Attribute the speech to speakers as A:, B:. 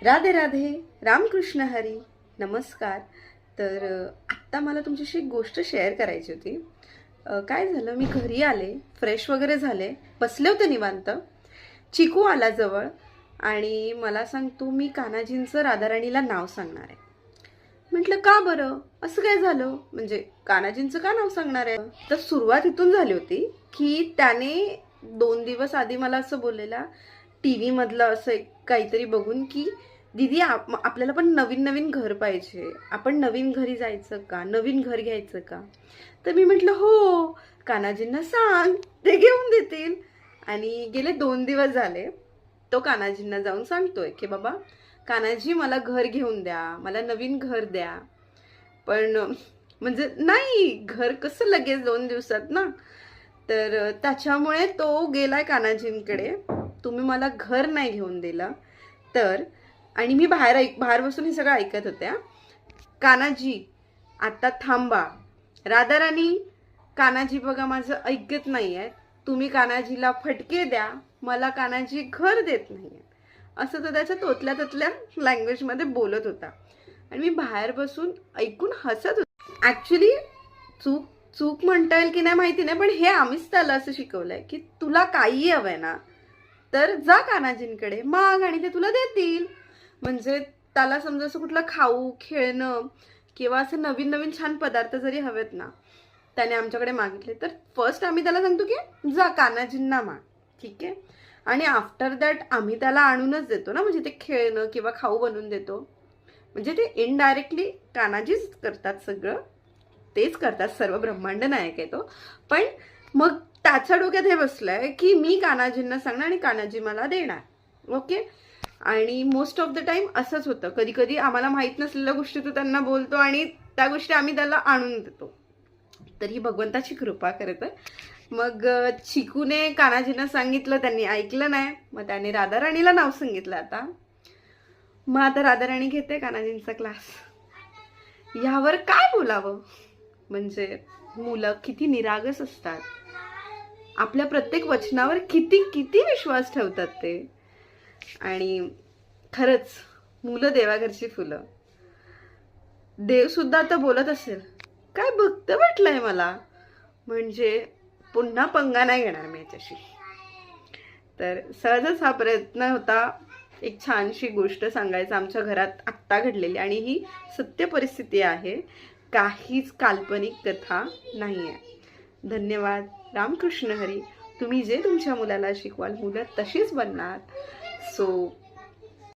A: राधे राधे, रामकृष्ण हरी. नमस्कार. तर आत्ता मला तुमच्याशी एक गोष्ट शेअर करायची होती. काय झालं, मी घरी आले, फ्रेश वगैरे झाले, बसले होते निवांत. चिकू आला जवळ आणि मला सांगतो, मी कान्हाजींचं राधाराणीला नाव सांगणार आहे. म्हटलं का बरं, असं काय झालं, म्हणजे कान्हाजींचं का नाव सांगणार आहे. तर सुरुवात इथून झाली होती की त्याने 2 दिवस आधी मला असं बोललेला, टी व्ही मधलं असं एक काहीतरी बघून, की दीदी आपल्याला पण नवीन नवीन घर पाहिजे, आपण नवीन घरी जायचं का, नवीन घर घ्यायचं का. तर मी म्हटलं हो, कान्हाजींना सांग, ते घेऊन देतील. आणि गेले 2 दिवस झाले, तो कान्हाजींना जाऊन सांगतोय की बाबा कान्हाजी मला घर घेऊन द्या, मला नवीन घर द्या. पण म्हणजे नाही, घर कसं लगेच 2 दिवसात ना. तर त्याच्यामुळे तो गेलाय कान्हाजींकडे, तुम्ही मला घर नाही घेऊन दिलं तर. आणि मी बाहेर बसून हे सगळं ऐकत होत्या. कान्हाजी आता थांबा, राधाराणी कान्हाजी बघा माझं ऐकत नाहीये, तुम्ही कान्हाजीला फटके द्या, मला कान्हाजी घर देत नाहीये. असं तो त्याच्या तोतल्या लँग्वेजमध्ये बोलत होता आणि मी बाहेर बसून ऐकून हसत होते. ऍक्च्युली चूक चूक म्हणता येईल की नाही माहिती नाही, पण हे आम्हीच त्याला असं शिकवलंय की तुला काही हवंय ना तर जा कान्हाजींकडे माग आणि ते तुला देतील. म्हणजे त्याला समजा असं कुठलं खाऊ खेळणं किंवा असं नवीन नवीन छान पदार्थ जरी हवेत ना, त्याने आमच्याकडे मागितले तर फर्स्ट आम्ही त्याला सांगतो की जा कान्हाजींना माग, ठीक आहे. आणि आफ्टर दॅट आम्ही त्याला आणूनच देतो ना, म्हणजे ते खेळणं किंवा खाऊ बनवून देतो. म्हणजे ते इनडायरेक्टली कान्हाजीच करतात, सगळं तेच करतात, सर्व ब्रह्मांड नायक आहे तो. पण मग त्याच्या डोक्यात हे बसलंय की मी कान्हाजींना सांगणार आणि कान्हाजी मला देणार. ओके. आणि मोस्ट ऑफ द टाइम असंच होतं, कधी कधी आम्हाला माहित नसलेल्या गोष्टी तो त्यांना बोलतो आणि त्या गोष्टी आम्ही त्याला आणून देतो. तर ही भगवंताची कृपा करत आहे. मग चिकूने कान्हाजींना सांगितलं, त्यांनी ऐकलं नाही, मग त्याने राधाराणीला नाव सांगितलं. मग आता राधाराणी घेते कान्हाजींचा क्लास. यावर काय बोलावं, म्हणजे मुलं किती निरागस असतात, आपल्या प्रत्येक वचनावर किती किती विश्वास ठेवतात ते. आणि खरंच मुलं देवाघरची फुलं. देव सुद्धा आता बोलत असेल, काय भक्त वाटलंय मला, म्हणजे पुन्हा पंगा नाही घेणार मी याच्याशी. तर सहजच हा प्रयत्न होता एक छानशी गोष्ट सांगायचा, आमच्या घरात आत्ता घडलेली, आणि ही सत्य परिस्थिती आहे, काहीच काल्पनिक कथा नाही आहे. धन्यवाद. रामकृष्ण हरी. तुम्ही जे तुमच्या मुलाला शिकवाल, मुलं तशीच बनणार. सो